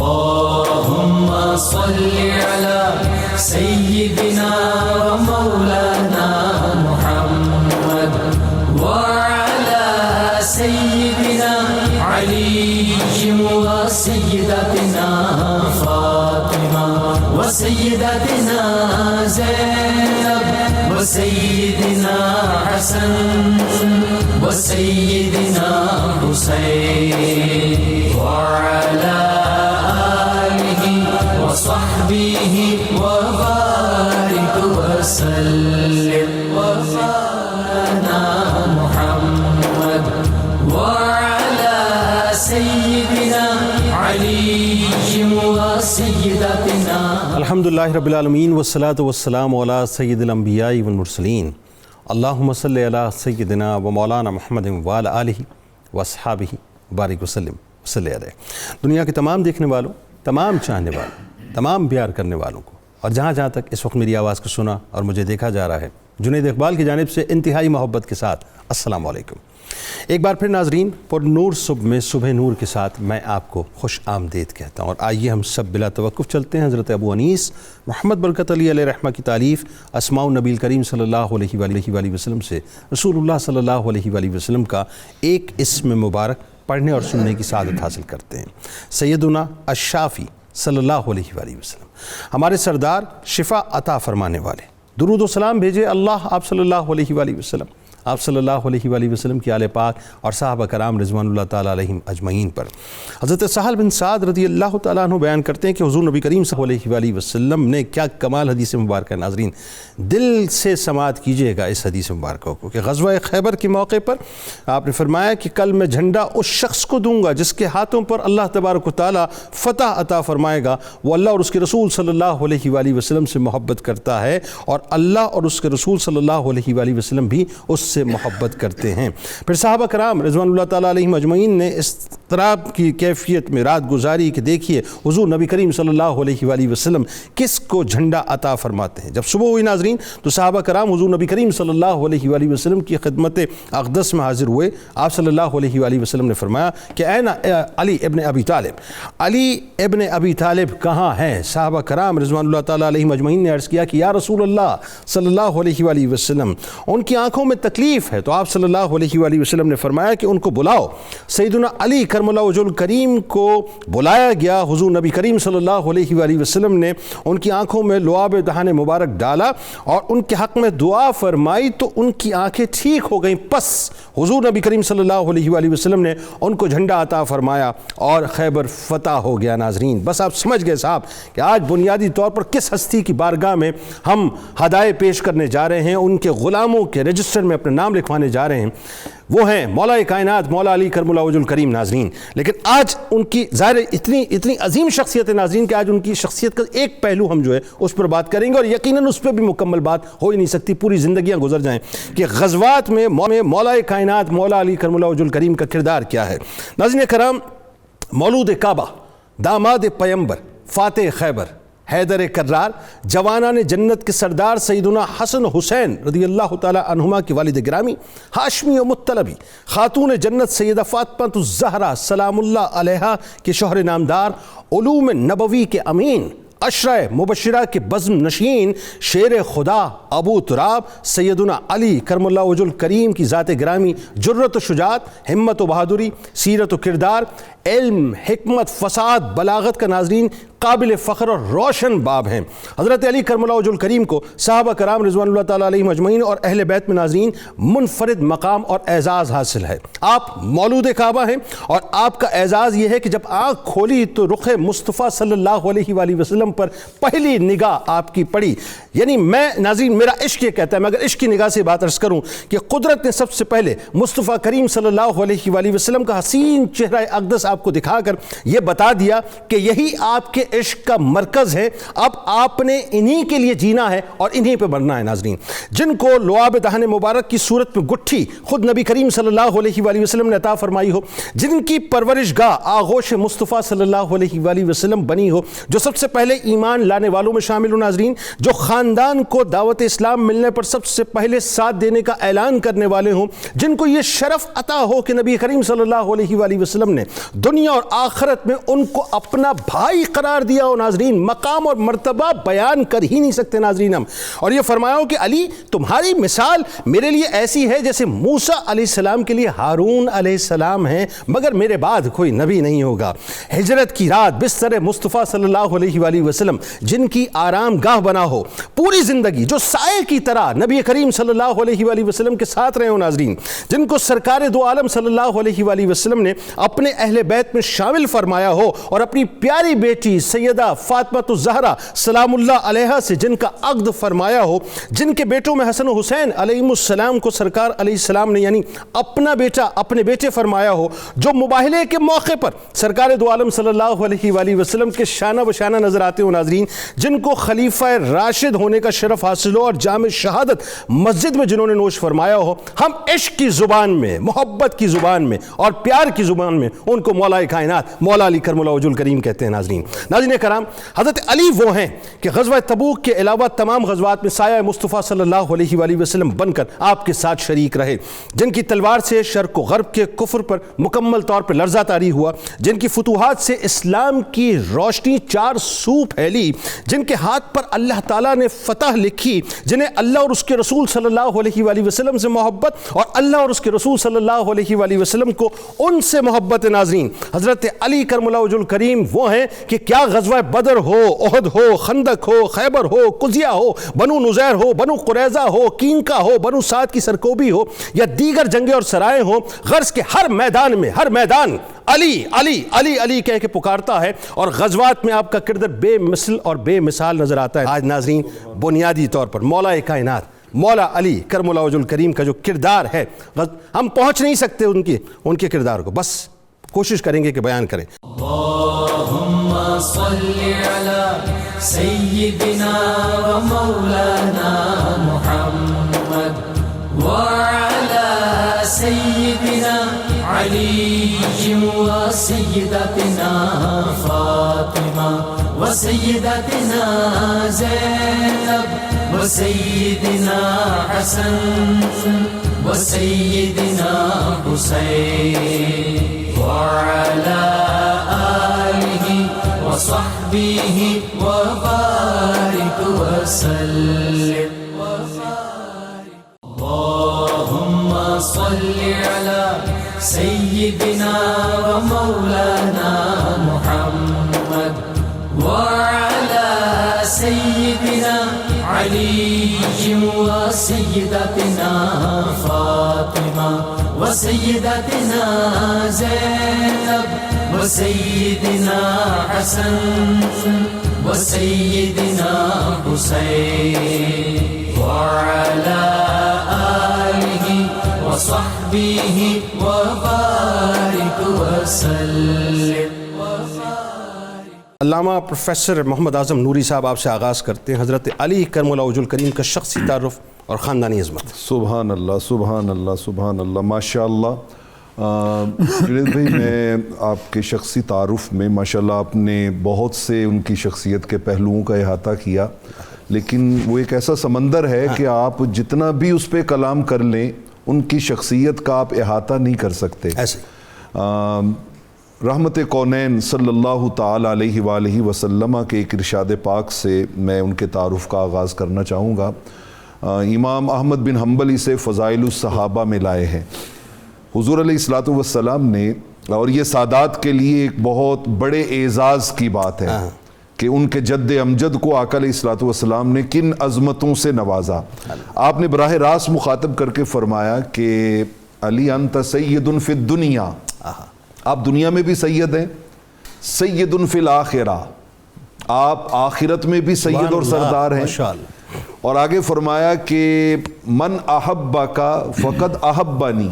اللهم صل على سيدنا ومولانا محمد وعلى سيدنا علي وسيدتنا فاطمة وسيدتنا زينب وسيدنا حسن وسيدنا حسين وعلى آله وصحبه وبارك وسلم وفانا محمد وعلى سيدنا علي وسيدتنا. الحمدللہ رب العالمین والصلاة والسلام علی سید الانبیاء والمرسلین. اللہم صلی علی سیدنا و مولانا محمد وعلی آلہ واصحابہ بارک وسلم صلی علیہ. دنیا کے تمام دیکھنے والوں، تمام چاہنے والوں، تمام پیار کرنے والوں کو، اور جہاں جہاں تک اس وقت میری آواز کو سنا اور مجھے دیکھا جا رہا ہے، جنید اقبال کی جانب سے انتہائی محبت کے ساتھ السلام علیکم. ایک بار پھر ناظرین، پر نور صبح میں صبح نور کے ساتھ میں آپ کو خوش آمدید کہتا ہوں. اور آئیے ہم سب بلا توقف چلتے ہیں حضرت ابو انیس محمد برکت علی علیہ رحمہ کی تعلیف اسماء النبی کریم صلی اللہ علیہ وآلہ وسلم سے رسول اللہ صلی اللہ علیہ وآلہ وسلم کا ایک اسم مبارک پڑھنے اور سننے کی سعادت حاصل کرتے ہیں. سیدنا الشافی صلی اللہ علیہ وآلہ وسلم، ہمارے سردار، شفا عطا فرمانے والے. درود و سلام بھیجے اللہ آپ صلی اللہ علیہ وآلہ وسلم، آپ صلی اللہ علیہ وآلہ وسلم کی آل پاک اور صحابہ کرام رضوان اللہ تعالیٰ علیہم اجمعین پر. حضرت سہل بن سعد رضی اللہ تعالیٰ عنہ بیان کرتے ہیں کہ حضور نبی کریم صلی اللہ علیہ وآلہ وسلم نے کیا کمال حدیث مبارکہ. ناظرین دل سے سماعت کیجئے گا اس حدیث مبارکہ کو کہ غزوہ خیبر کے موقع پر آپ نے فرمایا کہ کل میں جھنڈا اس شخص کو دوں گا جس کے ہاتھوں پر اللہ تبارک و تعالیٰ فتح عطا فرمائے گا. وہ اللہ اور اس کے رسول صلی اللہ علیہ وآلہ وسلم سے محبت کرتا ہے اور اللہ اور اس کے رسول صلی اللہ علیہ وآلہ وسلم بھی اس سے محبت کرتے ہیں. پھر صحابہ کرام رضوان اللہ تعالیٰ علیہم اجمعین نے اس اضطراب کی کیفیت میں رات گزاری کہ دیکھیے حضور نبی کریم صلی اللہ علیہ وآلہ وسلم کس کو جھنڈا عطا فرماتے ہیں. جب صبح ہوئی ناظرین تو صحابہ کرام حضور نبی کریم صلی اللہ علیہ وآلہ وسلم کی خدمت اقدس میں حاضر ہوئے. آپ صلی اللہ علیہ وآلہ وسلم نے فرمایا کہ این علی ابن ابی طالب، علی ابن ابی طالب کہاں ہیں؟ صحابہ کرام رضوان اللہ تعالیٰ علیہم اجمعین نے عرض کیا کہ یا رسول اللہ صلی اللہ علیہ وآلہ وسلم ان کی آنکھوں میں تکلیف ہے. تو آپ صلی اللہ علیہ وآلہ وسلم نے فرمایا کہ ان کو بلاؤ. سیدنا علی کرم اللہ وجہ الکریم کو بلایا گیا. حضور نبی کریم صلی اللہ علیہ وآلہ وسلم نے ان کی آنکھوں میں لعاب دہان مبارک ڈالا اور ان کے حق میں دعا فرمائی تو ان کی آنکھیں ٹھیک ہو گئیں. پس حضور نبی کریم صلی اللہ علیہ وآلہ وسلم نے ان کو جھنڈا عطا فرمایا اور خیبر فتح ہو گیا. ناظرین بس آپ سمجھ گئے صاحب کہ آج بنیادی طور پر کس ہستی کی بارگاہ میں ہم ہدایے پیش کرنے جا رہے ہیں، ان کے غلاموں کے رجسٹر میں اپنے نام لکھوانے جا رہے ہیں. وہ ہیں مولا کائنات مولا علی کرم اللہ وجہ الکریم. ناظرین لیکن آج ان کی ظاہر اتنی عظیم شخصیت ہے ناظرین کہ آج ان کی شخصیت کا ایک پہلو ہم جو ہے اس پر بات کریں گے اور یقیناً اس پہ بھی مکمل بات ہو ہی نہیں سکتی، پوری زندگیاں گزر جائیں کہ غزوات میں مولا کائنات مولا علی کرم اللہ وجہ الکریم کا کردار کیا ہے. ناظرین کرام، مولود کعبہ، داماد پیمبر، فاتح خیبر، حیدر کرار، جوانان جنت کے سردار سیدنا حسن حسین رضی اللہ تعالی عنہما کی والد گرامی، ہاشمی و مطلبی، خاتون جنت سیدہ فاطمہ الزہرا سلام اللہ علیہا کے شوہر نامدار، علوم نبوی کے امین، عشرہ مبشرہ کے بزم نشین، شیر خدا ابو تراب سیدنا علی کرم اللہ وجہ الکریم کی ذات گرامی، جرت و شجاعت، ہمت و بہادری، سیرت و کردار، علم، حکمت، فساد، بلاغت کا ناظرین قابل فخر اور روشن باب ہیں. حضرت علی کرم اللہ وجہ الکریم کو صحابہ کرام رضوان اللہ تعالیٰ علیہم اجمعین اور اہل بیت میں ناظرین منفرد مقام اور اعزاز حاصل ہے. آپ مولود کعبہ ہیں اور آپ کا اعزاز یہ ہے کہ جب آنکھ کھولی تو رخ مصطفیٰ صلی اللہ علیہ وآلہ وسلم پر پہلی نگاہ آپ کی پڑی. یعنی میں ناظرین میرا عشق یہ کہتا ہے، میں اگر عشق کی نگاہ سے بات عرض کروں کہ قدرت نے سب سے پہلے مصطفیٰ کریم صلی اللہ علیہ وآلہ وسلم کا حسین چہرہ اقدس آپ کو دکھا کر یہ بتا دیا کہ یہی آپ کے عشق کا مرکز ہے. اب آپ نے انہی کے لیے جینا ہے اور انہی پہ مرنا ہے. ناظرین، جن کو لعاب دہن مبارک کی صورت میں گٹھی خود نبی کریم صلی اللہ علیہ وآلہ وسلم نے عطا فرمائی ہو، جن کی پرورش گاہ آغوش مصطفیٰ صلی اللہ علیہ وآلہ وسلم بنی ہو، جو سب سے پہلے ایمان لانے والوں میں شامل ہو. ناظرین، جو خاندان کو دعوت اسلام ملنے پر سب سے پہلے ساتھ دینے کا اعلان کرنے والے ہوں، جن کو یہ شرف عطا ہو کہ نبی کریم صلی اللہ علیہ وآلہ وسلم نے دنیا اور آخرت میں ان کو اپنا بھائی قرار دیا ہو. ناظرین، مقام اور مرتبہ بیان کر ہی نہیں سکتے ناظرین ہم. اور یہ فرمایا ہو کہ علی تمہاری مثال میرے لیے ایسی ہے جیسے موسیٰ علیہ السلام کے لیے ہارون علیہ السلام ہیں، مگر میرے بعد کوئی نبی نہیں ہوگا. ہجرت کی رات بستر مصطفیٰ صلی اللہ علیہ وآلہ وسلم جن کی آرام گاہ بنا ہو، پوری زندگی جو سائے کی طرح نبی کریم صلی اللہ علیہ وآلہ وسلم کے ساتھ رہے ہو. ناظرین، جن کو سرکار دو عالم صلی اللہ علیہ وآلہ وسلم نے اپنے اہل بیت میں شامل فرمایا ہو، اور اپنی پیاری بیٹی سیدہ فاطمہ الزہرا سلام اللہ علیہا سے جن کا عقد فرمایا ہو، جن کے بیٹوں میں حسن و حسین علیہ السلام کو سرکار علیہ السلام نے یعنی اپنا بیٹا اپنے بیٹے فرمایا ہو، جو مباہلے کے موقع پر سرکار دو عالم صلی اللہ علیہ وآلہ وسلم کے شانہ بشانہ نظر آتے ہو. ناظرین، جن کو خلیفہ راشد ہونے کا شرف حاصل ہو اور جام شہادت مسجد میں جنہوں نے نوش فرمایا ہو، ہم عشق کی زبان میں، محبت کی زبان میں اور پیار کی زبان میں ان کو مولا کائنات مولا علی کرم اللہ وجہ الکریم کہتے ہیں. ناظرین کرام، حضرت علی وہ ہیں کہ غزوہ تبوک کے علاوہ تمام غزوات میں سایہ مصطفیٰ صلی اللہ علیہ وآلہ وسلم بن کر آپ کے ساتھ شریک رہے، جن کی تلوار سے شرق و غرب کے کفر پر مکمل طور پر لرزہ طاری ہوا، جن کی فتوحات سے اسلام کی روشنی چار سو پھیلی، جن کے ہاتھ پر اللہ تعالیٰ نے فتح لکھی، جنہیں اللہ اور اس کے رسول صلی اللہ علیہ وآلہ وسلم سے محبت اور اللہ اور اس کے رسول صلی اللہ علیہ وآلہ وسلم کو ان سے محبت. ناظرین، حضرت علی کرم اللہ وجہ الکریم وہ ہیں کہ کیا غزوہ بدر ہو، احد ہو، خندق ہو، خیبر ہو، قضیہ ہو، بنو نزیر ہو، بنو قریظہ ہو، کینکا ہو، بنو سعد کی سرکوبی ہو، یا دیگر جنگیں اور سرائیں ہوں، غرض کے ہر میدان میں ہر میدان علی علی علی علی کہہ کے پکارتا ہے، اور غزوات میں آپ کا کردار بے مثل اور بے مثال نظر آتا ہے. آج ناظرین، بنیادی طور پر مولا کائنات مولا علی کرم اللہ وجہ الکریم کا جو کردار ہے، ہم پہنچ نہیں سکتے ان کے کردار کو، بس کوشش کریں گے کہ بیان کریں. اللہم صلی علی سیدنا و مولانا محمد وعلی سیدنا علی و سیدتنا فاطمہ و سیدتنا زینب و سیدنا حسن و سیدنا حسین وعلى آله وصحبه وبارك وسلم. اللهم صل على سيدنا ومولانا محمد وعلى سيدنا علي وسيدتنا فاطمة وسيدتنا زينب وسيدنا حسن وسيدنا حسين وعلى آله وصحبه وبارك وسلم. علامہ پروفیسر محمد اعظم نوری صاحب آپ سے آغاز کرتے ہیں حضرت علی کرم اللہ وجہ الکریم کا شخصی تعارف اور خاندانی عظمت. سبحان اللہ سبحان اللہ سبحان اللہ، ماشاء اللہ. جنید بھائی، میں آپ کے شخصی تعارف میں ماشاء اللہ آپ نے بہت سے ان کی شخصیت کے پہلوؤں کا احاطہ کیا، لیکن وہ ایک ایسا سمندر ہے کہ آپ جتنا بھی اس پہ کلام کر لیں ان کی شخصیت کا آپ احاطہ نہیں کر سکتے. ایسے رحمت کونین صلی اللہ تعالی علیہ وآلہ وسلم کے ایک ارشاد پاک سے میں ان کے تعارف کا آغاز کرنا چاہوں گا. امام احمد بن حنبل اسے فضائل الصحابہ میں لائے ہیں. حضور علیہ الصلوۃ والسلام نے، اور یہ سادات کے لیے ایک بہت بڑے اعزاز کی بات ہے کہ ان کے جد امجد کو آقا علیہ الصلوۃ والسلام نے کن عظمتوں سے نوازا. آپ نے براہ راست مخاطب کر کے فرمایا کہ علی انت سید فی الدنیا، آپ دنیا میں بھی سید ہیں، سید فی الآخرہ، آپ آخرت میں بھی سید اور سردار ہیں. اور آگے فرمایا کہ من احبک فقد احبنی،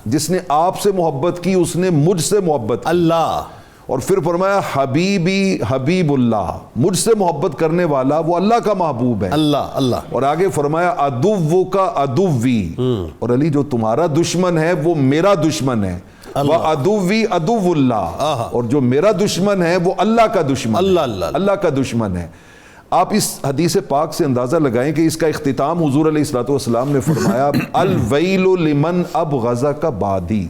جس نے آپ سے محبت کی اس نے مجھ سے محبت کی. اللہ. اور پھر فرمایا حبیبی حبیب اللہ، مجھ سے محبت کرنے والا وہ اللہ کا محبوب ہے. اللہ اللہ. اور آگے فرمایا عدو کا عدوی، اور علی جو تمہارا دشمن ہے وہ میرا دشمن ہے. وعدوی عدو اللہ، اور جو میرا دشمن ہے وہ اللہ کا دشمن، اللہ کا دشمن ہے. آپ اس حدیث پاک سے اندازہ لگائیں کہ اس کا اختتام حضور علیہ الصلوۃ والسلام نے فرمایا الویل لمن ابغضک بعدی،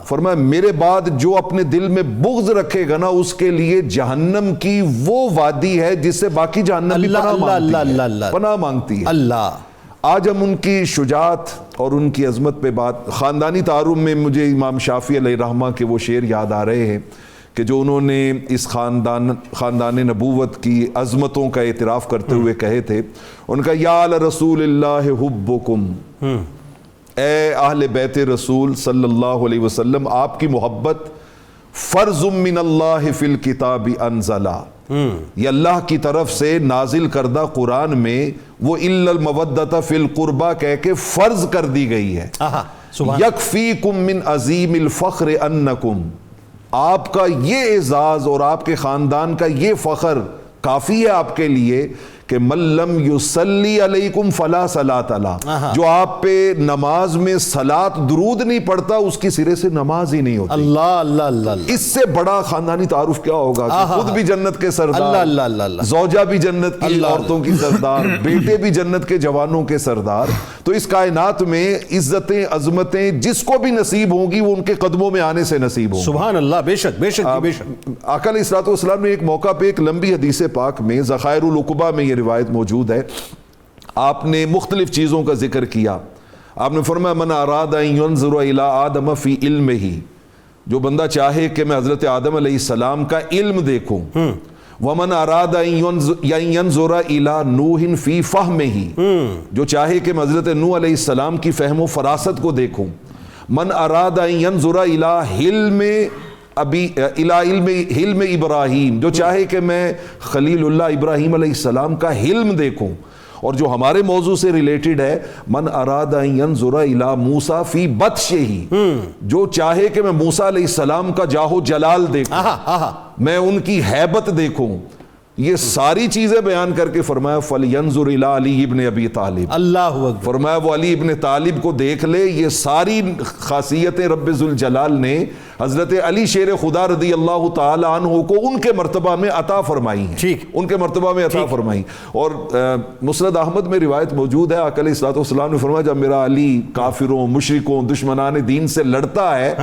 فرمایا میرے بعد جو اپنے دل میں بغض رکھے گا نا اس کے لیے جہنم کی وہ وادی ہے جس سے باقی جہنم بھی پناہ مانگتی ہے. اللہ. آج ہم ان کی شجاعت اور ان کی عظمت پہ بات، خاندانی تعارف میں مجھے امام شافعی علیہ رحمہ کے وہ شعر یاد آ رہے ہیں کہ جو انہوں نے اس خاندان نبوت کی عظمتوں کا اعتراف کرتے ہوئے کہے تھے. ان کا یا آل رسول اللہ حبکم، اے اہل بیت رسول صلی اللہ علیہ وسلم آپ کی محبت فرض من اللہ فی الکتاب انزلا، یہ اللہ کی طرف سے نازل کردہ قرآن میں وہ الا المودۃ فی القربہ کہہ کے فرض کر دی گئی ہے. یکفیکم من عظیم الفخر انکم، آپ کا یہ اعزاز اور آپ کے خاندان کا یہ فخر کافی ہے آپ کے لیے کہ من لم یصلی علیکم فلا صلاۃ له، جو آپ پہ نماز میں صلاۃ درود نہیں پڑھتا اس کی سرے سے نماز ہی نہیں ہوتی. اللہ اللہ اللہ. اس سے بڑا خاندانی تعارف کیا ہوگا کہ خود بھی جنت کے سردار، زوجہ بھی جنت کی عورتوں کی سردار، بیٹے بھی جنت کے جوانوں کے سردار. تو اس کائنات میں عزتیں عظمتیں جس کو بھی نصیب ہوں گی وہ ان کے قدموں میں آنے سے نصیب ہوں. سبحان اللہ. بے شک بے شک بے شک. آقا علیہ الصلوۃ والسلام نے ایک موقع پہ ایک لمبی حدیث پاک میں ذخائر العقبہ میں یہ روایت موجود ہے، آپ نے مختلف چیزوں کا ذکر کیا. آپ نے فرمایا من اراد ان ينظر الى آدم فی علمہ، جو بندہ چاہے کہ میں حضرت آدم علیہ السلام کا علم دیکھوں. ومن اراد ان ينظر الى نوح فی فہمہ، جو چاہے کہ میں حضرت نوح علیہ السلام کی فہم و فراست کو دیکھوں. من اراد ان ينظر الى حلم ابراہیم، جو چاہے کہ میں خلیل اللہ ابراہیم علیہ السلام کا حلم دیکھوں. اور جو ہمارے موضوع سے ریلیٹڈ ہے من اراد ان ينظر الى موسیٰ فی بطشہ، جو چاہے کہ میں موسیٰ علیہ السلام کا جاہ و جلال دیکھوں، میں ان کی ہیبت دیکھوں. یہ ساری چیزیں بیان کر کے فرمایا فَلْيَنْظُرْ إِلَىٰ عَلِيِّ ابْنِ أَبِي طالب، اللہ اکبر. فرمایا وہ علی ابن طالب کو دیکھ لے. یہ ساری خاصیتیں رب ذوالجلال نے حضرت علی شیر خدا رضی اللہ تعالی عنہ کو ان کے مرتبہ میں عطا فرمائی ہیں، ان کے مرتبہ میں عطا فرمائی. اور مسند احمد میں روایت موجود ہے، آقا علیہ الصلوۃ والسلام نے فرمایا جب میرا علی کافروں مشرکوں دشمنان دین سے لڑتا ہے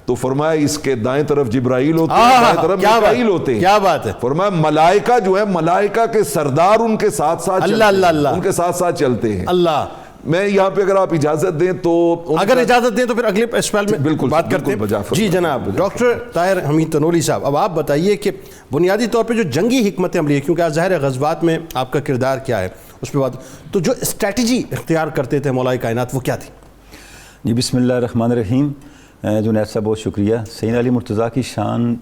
تو فرمایا اس کے دائیں طرف جبرائیل ہوتے ہیں، بائیں طرف میکائیل ہوتے ہیں. کیا بات ہے. فرمایا ملائکہ جو ہے ملائکہ کے سردار ان کے ساتھ ساتھ ان کے ساتھ ساتھ چلتے ہیں. اللہ. میں یہاں پہ اگر آپ اجازت دیں تو پھر اگلے اسپیل میں بالکل بات کرتے ہیں. جی جناب ڈاکٹر طاہر حمید تنوری صاحب، اب آپ بتائیے کہ بنیادی طور پہ جو جنگی حکمت عملی ہے، کیونکہ ظاہر غزوات میں آپ کا کردار کیا ہے اس پہ بات، تو جو اسٹریٹجی اختیار کرتے تھے مولا کائنات وہ کیا تھی؟ جی بسم اللہ الرحمن الرحیم. جنید صاحب بہت شکریہ. سیدنا علی مرتضیٰ کی شان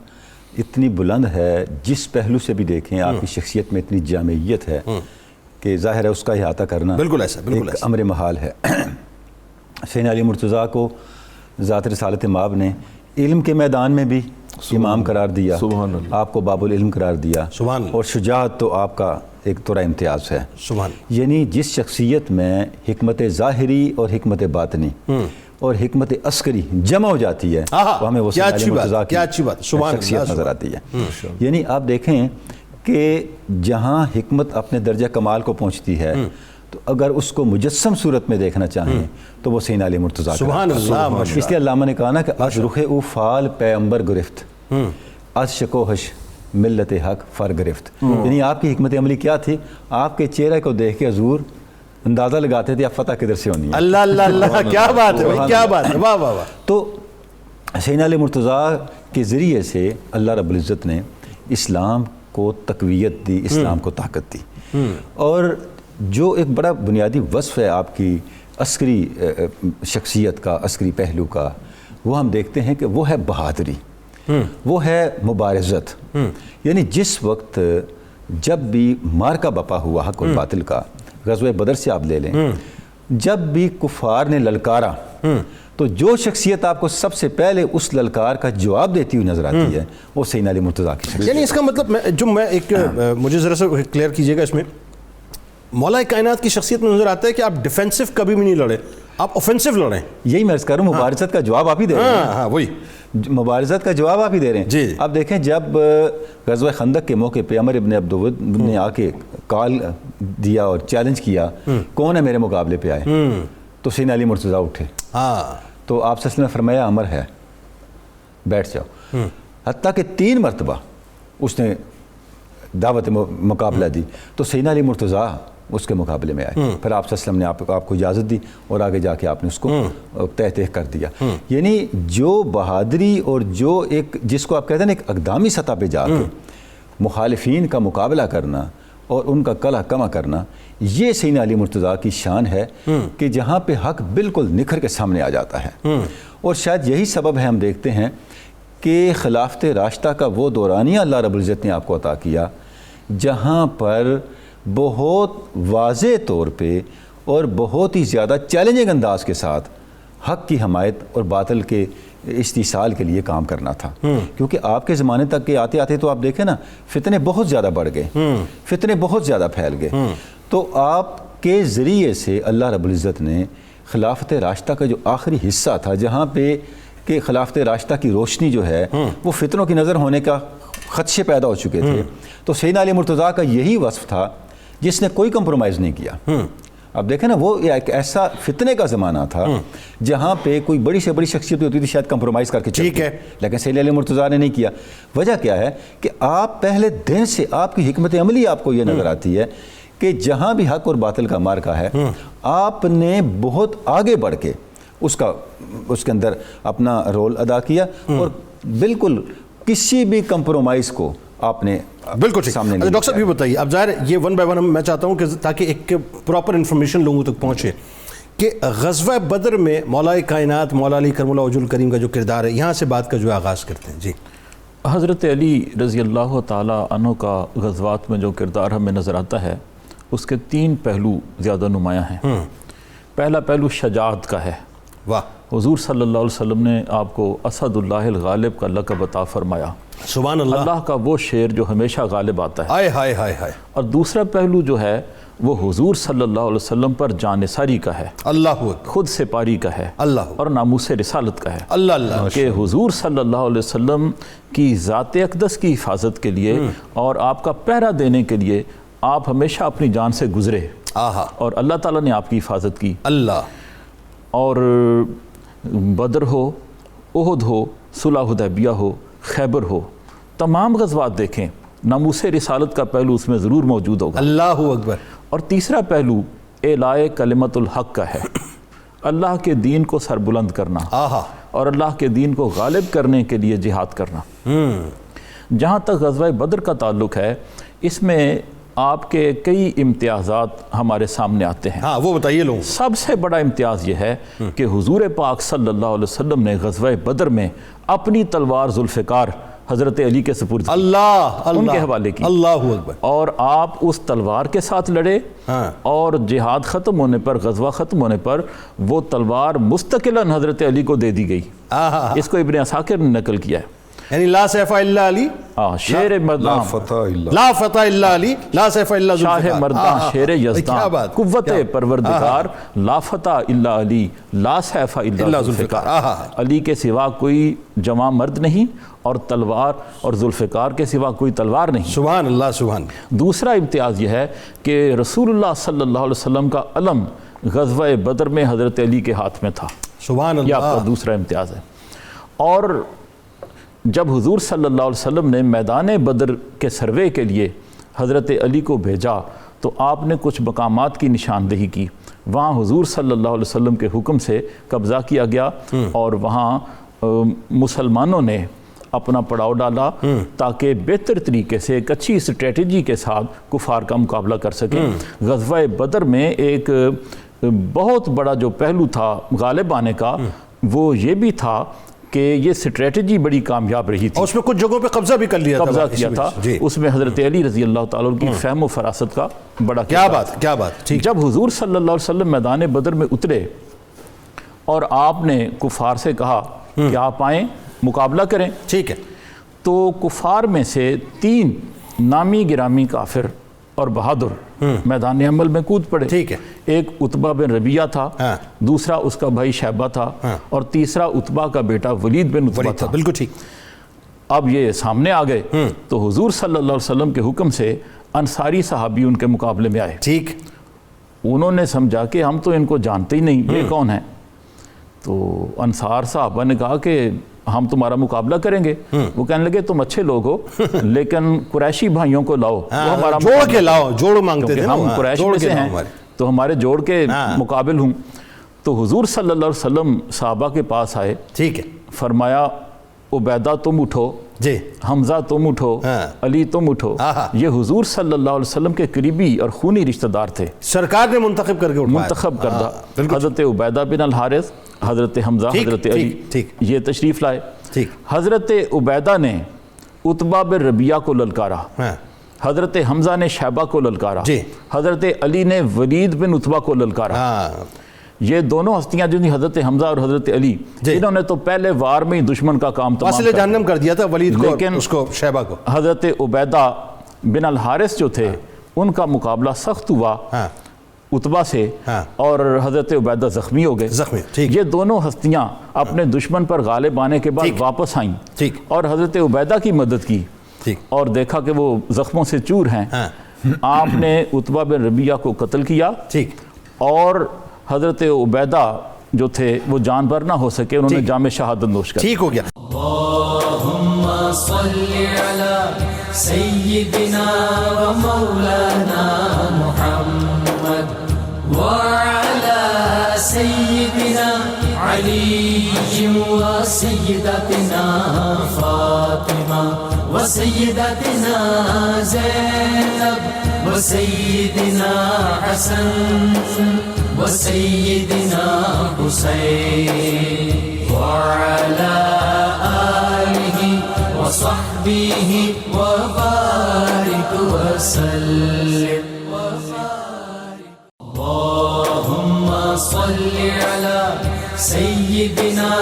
اتنی بلند ہے، جس پہلو سے بھی دیکھیں آپ کی شخصیت میں اتنی جامعیت ہے کہ ظاہر ہے اس کا احاطہ کرنا بالکل ایسا ایک امر محال ہے. سیدنا علی مرتضیٰ کو ذات رسالت مآب نے علم کے میدان میں بھی امام قرار دیا، آپ کو باب العلم قرار دیا، اور شجاعت تو آپ کا ایک طرح امتیاز ہے. یعنی جس شخصیت میں حکمت ظاہری اور حکمت باطنی اور حکمت عسکری جمع ہو جاتی ہے وہ ہمیں وہ سیدنا علی مرتضیٰ کی شخصیت نظر آتی ہے. یعنی آپ دیکھیں کہ جہاں حکمت اپنے درجہ کمال کو پہنچتی ہے تو اگر اس کو مجسم صورت میں دیکھنا چاہیں تو وہ سیدنا علی مرتضیٰ. سبحان اللہ. اس لیے علامہ نے کہا نا کہ از رخ او فال پیغمبر گرفت، از شکوہش ملت حق فر گرفت. یعنی آپ کی حکمت عملی کیا تھی؟ آپ کے چہرے کو دیکھ کے حضور اندازہ لگاتے تھے آپ فتح کدھر سے ہونی ہے. اللہ اللہ اللہ. کیا بات ہے، کیا بات ہے. واہ واہ واہ. تو سیدنا علی مرتضیٰ کے ذریعے سے اللہ رب العزت نے اسلام کو تقویت دی، اسلام کو طاقت دی. اور جو ایک بڑا بنیادی وصف ہے آپ کی عسکری شخصیت کا، عسکری پہلو کا، وہ ہم دیکھتے ہیں کہ وہ ہے بہادری، وہ ہے مبارزت. یعنی جس وقت جب بھی مارکا بپا ہوا حق و باطل کا، غزوہ بدر سے آپ لے لیں، جب بھی کفار نے للکارا تو جو شخصیت آپ کو سب سے پہلے اس للکار کا جواب دیتی ہوئی نظر آتی ہے وہ سیدنا علی مرتضیٰ کی شخصیت. یعنی اس کا مطلب میں ایک مجھے ذرا سا کلیئر کیجیے گا اس میں، مولا کائنات کی شخصیت میں نظر آتا ہے کہ آپ ڈیفینسو کبھی بھی نہیں لڑے، آپ اوفینسو لڑیں. یہی میں عرض کر رہا ہوں، مبارزت کا جواب آپ ہی دے رہے ہیں. ہاں وہی مبارزت کا جواب آپ ہی دے رہے ہیں. جی. اب دیکھیں جب غزوہ خندق کے موقع پہ عمر ابن عبدود نے آ کے کال دیا اور چیلنج کیا کون ہے میرے مقابلے پہ آئے، تو سیدنا علی مرتضیٰ اٹھے. ہاں تو آپ صلی اللہ علیہ وسلم نے فرمایا عمر ہے بیٹھ جاؤ. حتیٰ کہ 3 مرتبہ اس نے دعوت مقابلہ دی تو سیدنا علی مرتضیٰ اس کے مقابلے میں آئے. پھر آپ صلی اللہ علیہ وسلم نے آپ کو اجازت دی اور آگے جا کے آپ نے اس کو تہہ کر دیا. یعنی جو بہادری اور جو ایک جس کو آپ کہتے ہیں ایک اقدامی سطح پہ جا کے مخالفین کا مقابلہ کرنا اور ان کا کلہ کما کرنا، یہ سیدنا علی مرتضیٰ کی شان ہے کہ جہاں پہ حق بالکل نکھر کے سامنے آ جاتا ہے. اور شاید یہی سبب ہے ہم دیکھتے ہیں کہ خلافت راشدہ کا وہ دورانیہ اللہ رب العزت نے آپ کو عطا کیا جہاں پر بہت واضح طور پہ اور بہت ہی زیادہ چیلنجنگ انداز کے ساتھ حق کی حمایت اور باطل کے استحصال کے لیے کام کرنا تھا. کیونکہ آپ کے زمانے تک کے آتے آتے تو آپ دیکھیں نا فتنے بہت زیادہ بڑھ گئے، فتنے بہت زیادہ پھیل گئے. تو آپ کے ذریعے سے اللہ رب العزت نے خلافت راشدہ کا جو آخری حصہ تھا جہاں پہ کہ خلافت راشدہ کی روشنی جو ہے وہ فتنوں کی نظر ہونے کا خدشے پیدا ہو چکے تھے، تو سیدنا علی مرتضیٰ کا یہی وصف تھا جس نے کوئی کمپرومائز نہیں کیا. اب دیکھیں نا وہ ایک ایسا فتنے کا زمانہ تھا جہاں پہ کوئی بڑی سے بڑی شخصیت ہوتی تھی شاید کمپرومائز کر کے ٹھیک ہے، لیکن سیدنا علی مرتضیٰ نے نہیں کیا. وجہ کیا ہے کہ آپ پہلے دن سے آپ کی حکمت عملی آپ کو یہ نظر آتی ہے کہ جہاں بھی حق اور باطل کا مارکا ہے آپ نے بہت آگے بڑھ کے اس کے اندر اپنا رول ادا کیا اور بالکل کسی بھی کمپرومائز کو آپ نے بالکل سامنے. ڈاکٹر صاحب یہ بتائیے، اب ظاہر یہ 1 بائی 1 میں چاہتا ہوں کہ تاکہ ایک پراپر انفارمیشن لوگوں تک پہنچے کہ غزوہ بدر میں مولا کائنات مولا علی کرم اللہ وجہ الکریم کا جو کردار ہے، یہاں سے بات کا جو آغاز کرتے ہیں. جی. حضرت علی رضی اللہ تعالیٰ عنہ کا غزوات میں جو کردار ہمیں نظر آتا ہے اس کے 3 پہلو زیادہ نمایاں ہیں. پہلا پہلو شجاعت کا ہے. واہ. حضور صلی اللہ علیہ وسلم نے آپ کو اسد اللہ الغالب کا لقب عطا فرمایا. سبحان اللہ. اللہ کا وہ شیر جو ہمیشہ غالب آتا ہے. ہائے ہائے ہائے ہائے. اور دوسرا پہلو جو ہے وہ حضور صلی اللہ علیہ وسلم پر جانثاری کا ہے، اللہ اکبر. خود سپاری کا ہے، اللہ اور ناموس رسالت کا ہے. اللہ اللہ. کہ حضور صلی اللہ علیہ وسلم کی ذات اقدس کی حفاظت کے لیے اور آپ کا پہرا دینے کے لیے آپ ہمیشہ اپنی جان سے گزرے اور اللہ تعالیٰ نے آپ کی حفاظت کی. اللہ. اور بدر ہو، احد ہو، صلح حدیبیہ ہو، خیبر ہو، تمام غزوات دیکھیں ناموس رسالت کا پہلو اس میں ضرور موجود ہوگا. اللہ اکبر. اور تیسرا پہلو اعلاء کلمت الحق کا ہے، اللہ کے دین کو سربلند کرنا اور اللہ کے دین کو غالب کرنے کے لیے جہاد کرنا. جہاں تک غزوہ بدر کا تعلق ہے اس میں آپ کے کئی امتیازات ہمارے سامنے آتے ہیں. ہاں وہ بتائیے لوگ. سب سے بڑا امتیاز یہ ہے کہ حضور پاک صلی اللہ علیہ وسلم نے غزوہ بدر میں اپنی تلوار ذوالفقار حضرت علی کے سپرد اللہ ان کے حوالے کی. اللہ اکبر. اور آپ اس تلوار کے ساتھ لڑے اور جہاد ختم ہونے پر، غزوہ ختم ہونے پر وہ تلوار مستقلاً حضرت علی کو دے دی گئی. اس کو ابن عساکر نے نقل کیا ہے. یعنی لا سیف الا علی، شیر مردان، لا فتح الا علی، لا سیف الا شاہ مردان، شیر یزدان، قوت پروردگار، لا فتح الا علی، لا سیف الا ذوالفقار. علی کے سوا کوئی جواں مرد نہیں اور تلوار اور ذوالفقار کے سوا کوئی تلوار نہیں. سبحان اللہ. سبحان. دوسرا امتیاز یہ ہے کہ رسول اللہ صلی اللہ علیہ وسلم کا علم غزوہ بدر میں حضرت علی کے ہاتھ میں تھا. سبحان اللہ. یہ آپ کا دوسرا امتیاز ہے. اور جب حضور صلی اللہ علیہ وسلم نے میدان بدر کے سروے کے لیے حضرت علی کو بھیجا تو آپ نے کچھ مقامات کی نشاندہی کی. وہاں حضور صلی اللہ علیہ وسلم کے حکم سے قبضہ کیا گیا اور وہاں مسلمانوں نے اپنا پڑاؤ ڈالا تاکہ بہتر طریقے سے ایک اچھی اسٹریٹجی کے ساتھ کفار کا مقابلہ کر سکیں. غزوہ بدر میں ایک بہت بڑا جو پہلو تھا غالب آنے کا وہ یہ بھی تھا کہ یہ اسٹریٹجی بڑی کامیاب رہی تھی. اور اس میں کچھ جگہوں پہ قبضہ بھی کر لیا تھا. اس میں حضرت علی رضی اللہ تعالیٰ کی فہم و فراست کا بڑا کیا بات. جب حضور صلی اللہ علیہ وسلم میدان بدر میں اترے اور آپ نے کفار سے کہا کہ آپ آئیں مقابلہ کریں. ٹھیک ہے. تو کفار میں سے 3 نامی گرامی کافر اور بہادر میدان عمل میں کود پڑے. ٹھیک ہے. ایک عتبہ بن ربیعہ تھا, ہاں. دوسرا اس کا بھائی شیبہ تھا, اور تیسرا عتبہ کا بیٹا ولید بن عتبہ تھا. بالکل ٹھیک. اب یہ سامنے آ گئے تو حضور صلی اللہ علیہ وسلم کے حکم سے انصاری صحابی ان کے مقابلے میں آئے. ٹھیک. انہوں نے سمجھا کہ ہم تو ان کو جانتے ہی نہیں, یہ کون ہیں. تو انصار صحابہ نے کہا کہ ہم تمہارا مقابلہ کریں گے. وہ کہنے لگے تم اچھے لوگ ہو لیکن قریشی بھائیوں کو لاؤ, وہ ہمارا جوڑ کے لاؤ, جوڑ مانگتے تھے. ہم قریش میں سے ہیں تو ہمارے جوڑ کے مقابل ہوں. تو حضور صلی اللہ علیہ وسلم صحابہ کے پاس آئے. ٹھیک ہے. فرمایا عبیدہ تم اٹھو, جی. حمزہ تم اٹھو, علی تم اٹھو. یہ حضور صلی اللہ علیہ وسلم کے قریبی اور خونی رشتہ دار تھے, سرکار نے منتخب کر کے اٹھایا. منتخب کردہ. حضرت عبیدہ بن الحارث, حضرت حمزہ, حضرت علی یہ تشریف لائے. حضرت عبیدہ نے عتبہ بن ربیعہ کو للکارا, حضرت حمزہ نے شیبہ کو للکارا, حضرت علی نے ولید بن عتبہ کو للکارا. یہ دونوں ہستیاں جو حضرت حمزہ اور حضرت علی, انہوں نے تو پہلے وار میں ہی دشمن کا کام تمام جہنم کر دیا تھا ولید کو, لیکن اس کو شیبہ کو. حضرت عبیدہ بن الحارث جو تھے ان کا مقابلہ سخت ہوا عتبہ سے, اور حضرت عبیدہ زخمی ہو گئے. یہ دونوں ہستیاں اپنے دشمن پر غالب آنے کے بعد واپس آئیں اور حضرت عبیدہ کی مدد کی, اور دیکھا کہ وہ زخموں سے چور ہیں. آپ نے عتبہ بن ربیعہ کو قتل کیا, اور حضرت عبیدہ جو تھے وہ جان بر نہ ہو سکے, انہوں نے جام شہادت نوش کر. ٹھیک ہو گیا. اللہم صلی علی سیدنا و مولانا محمد وعلى سيدنا علي وسيدتنا فاطمة وسيدتنا زينب وسيدنا حسن وسيدنا حسين وعلى آله وصحبه وبارك وسلم. اللهم صل على سيدنا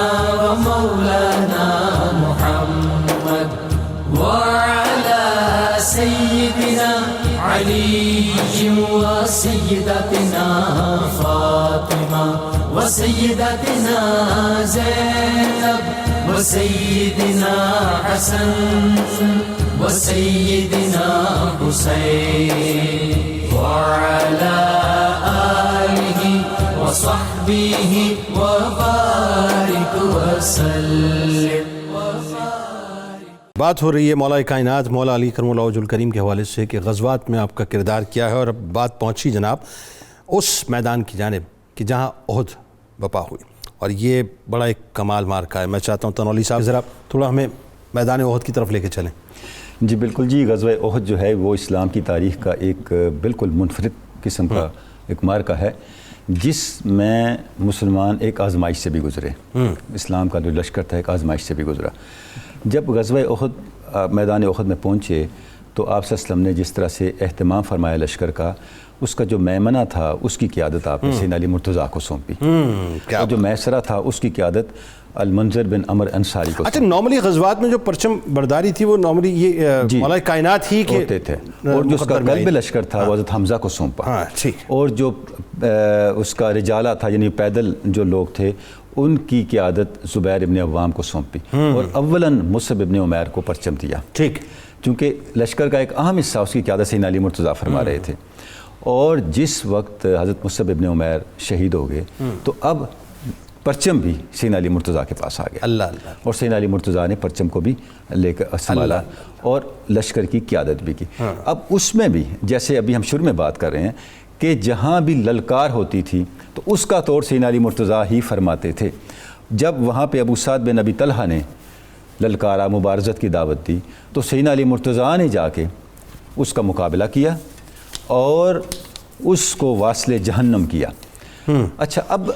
ومولانا محمد وعلى سيدنا علي وسيدتنا فاطمة وسيدتنا زينب وسيدنا حسن وسيدنا حسين وعلى آله وصحبه وبارك وسلم. بات ہو رہی ہے مولا کائنات مولا علی کرم اللہ وجہ الکریم کے حوالے سے کہ غزوات میں آپ کا کردار کیا ہے, اور اب بات پہنچی جناب اس میدان کی جانب کہ جہاں احد بپا ہوئی, اور یہ بڑا ایک کمال مارکا ہے. میں چاہتا ہوں تنولی صاحب ذرا تھوڑا ہمیں میدان احد کی طرف لے کے چلیں. جی بالکل. جی غزوہ احد جو ہے وہ اسلام کی تاریخ کا ایک بالکل منفرد قسم کا ایک مارکا ہے, جس میں مسلمان ایک آزمائش سے بھی گزرے. اسلام کا جو لشکر تھا ایک آزمائش سے بھی گزرا. جب غزوہ احد میدان احد میں پہنچے تو آپ صلی اللہ علیہ وسلم نے جس طرح سے اہتمام فرمایا لشکر کا, اس کا جو میمنہ تھا اس کی قیادت آپ نے سیدنا علی مرتضیٰ کو سونپی, اور جو میسرہ تھا اس کی قیادت المنذر بن عمر انصاری کو. اچھا, نارملی غزوات میں جو پرچم برداری تھی وہ نارملی یہ مولا کائنات ہی کے ہوتے تھے, اور جو اس کا قلب لشکر تھا وہ حضرت حمزہ کو سونپا, اور جو اس کا رجالہ تھا یعنی پیدل جو لوگ تھے ان کی قیادت زبیر ابن عوام کو سونپی, اور اولاً مصعب ابن عمیر کو پرچم دیا. ٹھیک. چونکہ لشکر کا ایک اہم حصہ اس کی قیادت سیدنا علی مرتضیٰ فرما رہے تھے, اور جس وقت حضرت مصعب ابن عمیر شہید ہو گئے تو اب پرچم بھی سیدنا علی مرتضیٰ کے پاس آ گیا. اللہ اللہ. اور سیدنا علی مرتضیٰ نے پرچم کو بھی لے کر سنبھالا اور لشکر کی قیادت بھی کی. اب اس میں بھی جیسے ابھی ہم شروع میں بات کر رہے ہیں کہ جہاں بھی للکار ہوتی تھی تو اس کا طور سیدنا علی مرتضیٰ ہی فرماتے تھے. جب وہاں پہ ابو سعد بن ابی طلحہ نے للکارا مبارزت کی دعوت دی تو سیدنا علی مرتضیٰ نے جا کے اس کا مقابلہ کیا اور اس کو واصل جہنم کیا. اچھا, اب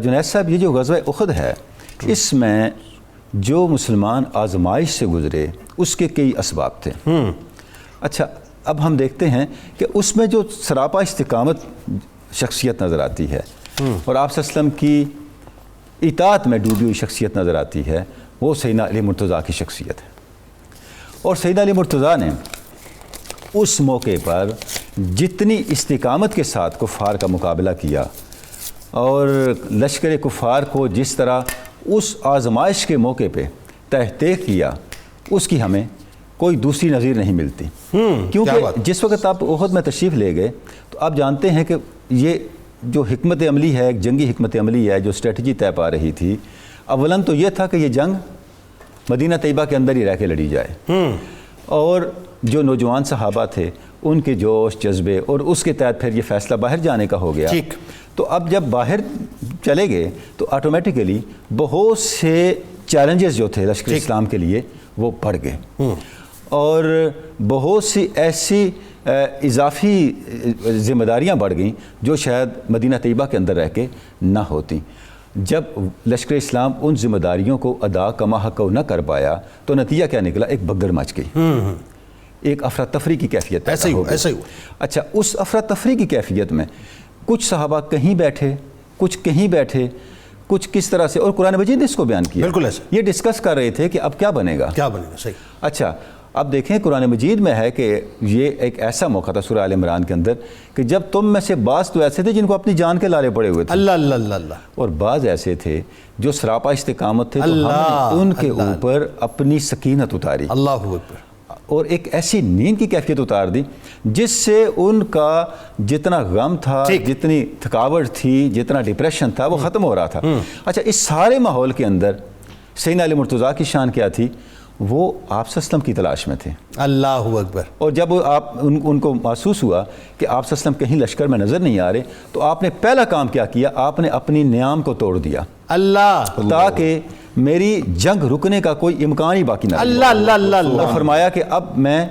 جنید صاحب یہ جو غزوہ احد ہے اس میں جو مسلمان آزمائش سے گزرے اس کے کئی اسباب تھے. اچھا, اب ہم دیکھتے ہیں کہ اس میں جو سراپا استقامت شخصیت نظر آتی ہے, اور آپ صلی اللہ علیہ وسلم کی اطاعت میں ڈوبی ہوئی شخصیت نظر آتی ہے وہ سیدنا علی مرتضیٰ کی شخصیت ہے. اور سیدنا علی مرتضیٰ نے اس موقع پر جتنی استقامت کے ساتھ کفار کا مقابلہ کیا اور لشکر کفار کو جس طرح اس آزمائش کے موقع پہ تحقیق کیا اس کی ہمیں کوئی دوسری نظیر نہیں ملتی. کیونکہ جس وقت آپ احد میں تشریف لے گئے تو آپ جانتے ہیں کہ یہ جو حکمت عملی ہے، ایک جنگی حکمت عملی ہے جو اسٹریٹجی طے پا رہی تھی، اولاً تو یہ تھا کہ یہ جنگ مدینہ طیبہ کے اندر ہی رہ کے لڑی جائے، اور جو نوجوان صحابہ تھے ان کے جوش جذبے اور اس کے تحت پھر یہ فیصلہ باہر جانے کا ہو گیا. تو اب جب باہر چلے گئے تو آٹومیٹیکلی بہت سے چیلنجز جو تھے لشکر اسلام کے لیے وہ بڑھ گئے، اور بہت سی ایسی اضافی ذمہ داریاں بڑھ گئیں جو شاید مدینہ طیبہ کے اندر رہ کے نہ ہوتیں. جب لشکر اسلام ان ذمہ داریوں کو ادا کما حق نہ کر پایا تو نتیجہ کیا نکلا؟ ایک بگدڑ مچ گئی، ایک افراتفری کی کیفیت ایسا ہوا. اچھا، اس افراتفری کی کیفیت میں کچھ صحابہ کہیں بیٹھے، کچھ کہیں بیٹھے، کچھ کس طرح سے، اور قرآن مجید نے اس کو بیان کیا. بالکل ایسا یہ ڈسکس کر رہے تھے کہ اب کیا بنے گا. صحیح. اچھا، اب دیکھیں قرآن مجید میں ہے کہ یہ ایک ایسا موقع تھا سورہ آل عمران کے اندر کہ جب تم میں سے بعض تو ایسے تھے جن کو اپنی جان کے لالے پڑے ہوئے تھے، اللہ، اور بعض ایسے تھے جو سراپا استقامت تھے، تو ہم نے ان کے اوپر اپنی سکینت اتاری، اللہ اکبر، اور ایک ایسی نیند کی کیفیت اتار دی جس سے ان کا جتنا غم تھا، جتنی تھکاوٹ تھی، جتنا ڈپریشن تھا وہ ختم ہو رہا تھا. اچھا، اس سارے ماحول کے اندر سیدنا علی مرتضیٰ کی شان کیا تھی؟ وہ آپ صلی اللہ علیہ وسلم کی تلاش میں تھے. اللہ اکبر. اور جب آپ ان کو محسوس ہوا کہ آپ صلی اللہ علیہ وسلم کہیں لشکر میں نظر نہیں آ رہے تو آپ نے پہلا کام کیا کیا؟ آپ نے اپنی نیام کو توڑ دیا، تاکہ میری جنگ رکنے کا کوئی امکان ہی باقی نہ رہے. اور فرمایا کہ اب میں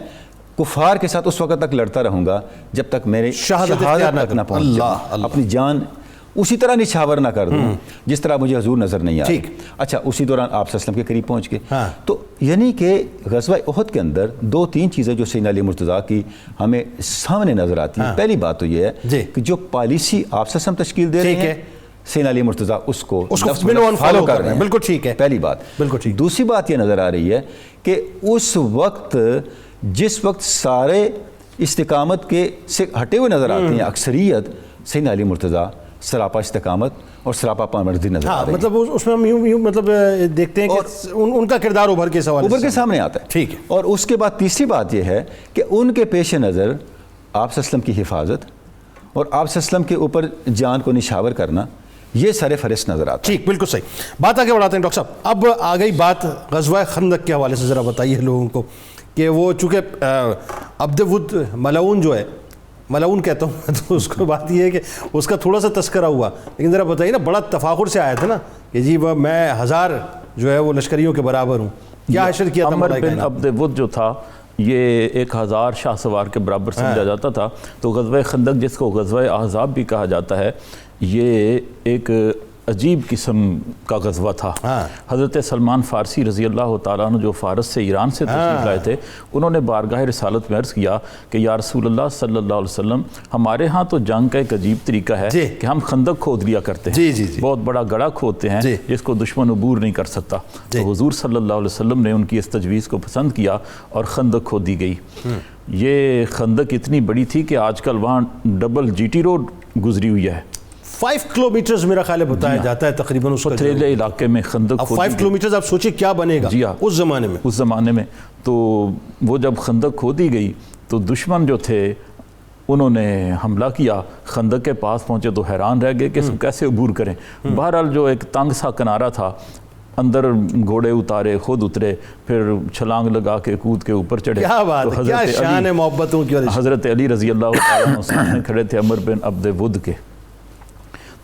کفار کے ساتھ اس وقت تک لڑتا رہوں گا جب تک میرے شہادت تک نہ پہنچ جاؤں، اپنی جان اسی طرح نچھاور نہ کر دوں جس طرح مجھے حضور نظر نہیں آئے. اچھا، اسی دوران آپ صلی اللہ علیہ وسلم کے قریب پہنچ گئے. تو یعنی کہ غزوہ احد کے اندر دو تین چیزیں جو سیدنا علی مرتضیٰ کی ہمیں سامنے نظر آتی ہیں. پہلی بات تو یہ ہے کہ جو پالیسی آپ صلی اللہ علیہ وسلم تشکیل دے رہے ہیں سیدنا علی مرتضیٰ اس کو فالو کر رہے ہیں. بالکل ٹھیک ہے، پہلی بات. بالکل ٹھیک. دوسری بات یہ نظر آ رہی ہے کہ اس وقت جس وقت سارے استقامت کے سے ہٹے ہوئے نظر آتے ہیں اکثریت، سیدنا علی مرتضیٰ سراپا استقامت اور سراپا پامردی نظر آ رہی ہے. مطلب اس میں ہم یوں مطلب دیکھتے ہیں کہ ان کا کردار ابھر کے سامنے آتا ہے. ٹھیک ہے. اور اس کے بعد تیسری بات یہ ہے کہ ان کے پیش نظر آپ صلی اللہ علیہ وسلم کی حفاظت اور آپ صلی اللہ علیہ وسلم کے اوپر جان کو نشاور کرنا یہ سر فہرست نظر آتا ہے. ٹھیک، بالکل صحیح. بات آگے بڑھاتے ہیں ڈاکٹر صاحب. اب آ گئی بات غزوہ خندق کے حوالے سے، ذرا بتائیے لوگوں کو کہ وہ چونکہ عبد ود ملعون جو ہے، ملعون کہتا ہوں تو اس کو بات یہ ہے کہ اس کا تھوڑا سا تذکرہ ہوا، لیکن ذرا بتائیے نا، بڑا تفاخر سے آیا تھا نا کہ جی میں 1000 جو ہے وہ لشکریوں کے برابر ہوں. کیا حشر کیا تھا؟ عمر بن عبد ود جو تھا یہ 1000 شاہ سوار کے برابر سمجھا جاتا تھا. تو غزوہ خندق جس کو غزوہ احزاب بھی کہا جاتا ہے، یہ ایک عجیب قسم کا غزوہ تھا. حضرت سلمان فارسی رضی اللہ تعالیٰ عنہ جو فارس سے ایران سے تشریف لائے تھے، انہوں نے بارگاہ رسالت میں عرض کیا کہ یا رسول اللہ صلی اللہ علیہ وسلم، ہمارے ہاں تو جنگ کا ایک عجیب طریقہ ہے کہ ہم خندق کھود لیا کرتے ہیں، بہت بڑا گڑھا کھودتے ہیں جس کو دشمن عبور نہیں کر سکتا. تو حضور صلی اللہ علیہ وسلم نے ان کی اس تجویز کو پسند کیا اور خندق کھودی گئی. یہ خندق اتنی بڑی تھی کہ آج کل وہاں ڈبل جی ٹی روڈ گزری ہوئی ہے. 5 کلومیٹرز میرا خیال ہے بتایا جاتا ہے تقریباً اس پتھریلے علاقے میں خندق کھودی. 5 کلومیٹرز آپ سوچیں کیا بنے گا اس زمانے میں. تو وہ جب خندق کھودی گئی تو دشمن جو تھے انہوں نے حملہ کیا، خندق کے پاس پہنچے تو حیران رہ گئے کہ اس کو کیسے عبور کریں. بہرحال جو ایک تنگ سا کنارہ تھا، اندر گھوڑے اتارے، خود اترے، پھر چھلانگ لگا کے کود کے اوپر چڑھے. کیا بات ہے، کیا شان ہے محبتوں کی. حضرت علی رضی اللہ تعالیٰ عنہ سامنے کھڑے تھے عمر بن عبد ود کے.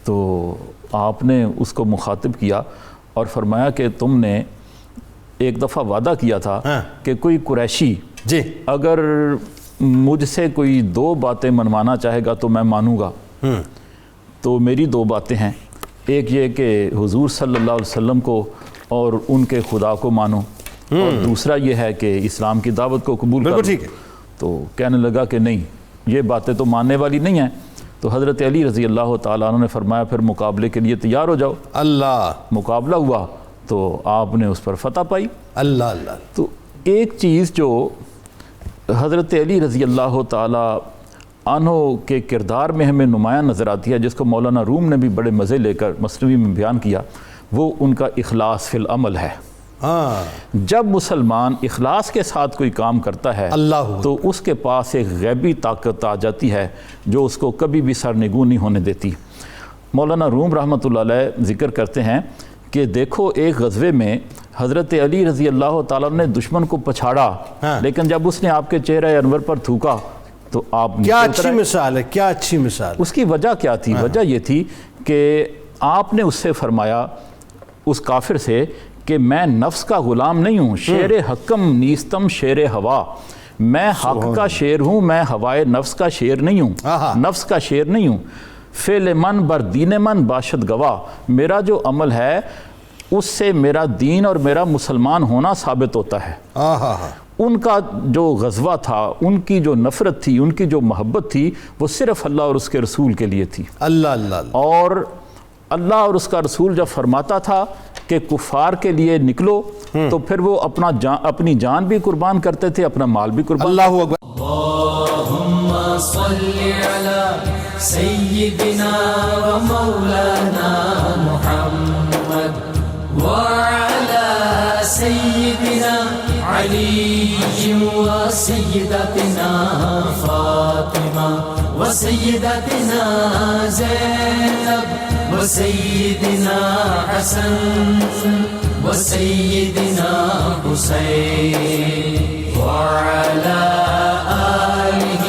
تو آپ نے اس کو مخاطب کیا اور فرمایا کہ تم نے ایک دفعہ وعدہ کیا تھا کہ کوئی قریشی اگر مجھ سے کوئی 2 باتیں منوانا چاہے گا تو میں مانوں گا. تو میری 2 باتیں ہیں، ایک یہ کہ حضور صلی اللہ علیہ وسلم کو اور ان کے خدا کو مانو، اور دوسرا یہ ہے کہ اسلام کی دعوت کو قبول کرو. تو کہنے لگا کہ نہیں، یہ باتیں تو ماننے والی نہیں ہیں. تو حضرت علی رضی اللہ تعالیٰ عنہ نے فرمایا پھر مقابلے کے لیے تیار ہو جاؤ۔ اللہ مقابلہ ہوا تو آپ نے اس پر فتح پائی۔ اللہ اللہ تو ایک چیز جو حضرت علی رضی اللہ تعالیٰ عنہ کے کردار میں ہمیں نمایاں نظر آتی ہے، جس کو مولانا روم نے بھی بڑے مزے لے کر مثنوی میں بیان کیا، وہ ان کا اخلاص فی العمل ہے۔ ہاں جب مسلمان اخلاص کے ساتھ کوئی کام کرتا ہے اللہ تو اس کے پاس ایک غیبی طاقت آ جاتی ہے جو اس کو کبھی بھی سرنگوں نہیں ہونے دیتی۔ مولانا روم رحمۃ اللہ علیہ ذکر کرتے ہیں کہ دیکھو ایک غزوے میں حضرت علی رضی اللہ تعالیٰ نے دشمن کو پچھاڑا، لیکن جب اس نے آپ کے چہرہ انور پر تھوکا تو آپ کیا اچھی مثال ہے، کیا اچھی مثال۔ اس کی وجہ کیا تھی؟ وجہ یہ تھی کہ آپ نے اس سے فرمایا، اس کافر سے، کہ میں نفس کا غلام نہیں ہوں، شیر حکم نیستم شیر ہوا، میں حق کا شیر ہوں، میں ہوائے نفس کا شیر نہیں ہوں، نفس کا شیر نہیں ہوں۔ فعل من بر دین من باشد گواہ، میرا جو عمل ہے اس سے میرا دین اور میرا مسلمان ہونا ثابت ہوتا ہے۔ ان کا جو غزوہ تھا، ان کی جو نفرت تھی، ان کی جو محبت تھی، وہ صرف اللہ اور اس کے رسول کے لیے تھی۔ اللہ اللہ اور اللہ اور اس کا رسول جب فرماتا تھا کہ کفار کے لیے نکلو تو پھر وہ اپنی جان بھی قربان کرتے تھے، اپنا مال بھی قربان۔ اللہ اکبر۔ اللهم صل على سيدنا ومولانا محمد وعلى سيدنا علي وسيدتنا فاطمة وسيدتنا زينب وسيدنا حسن وسيدنا حسين وعلى آله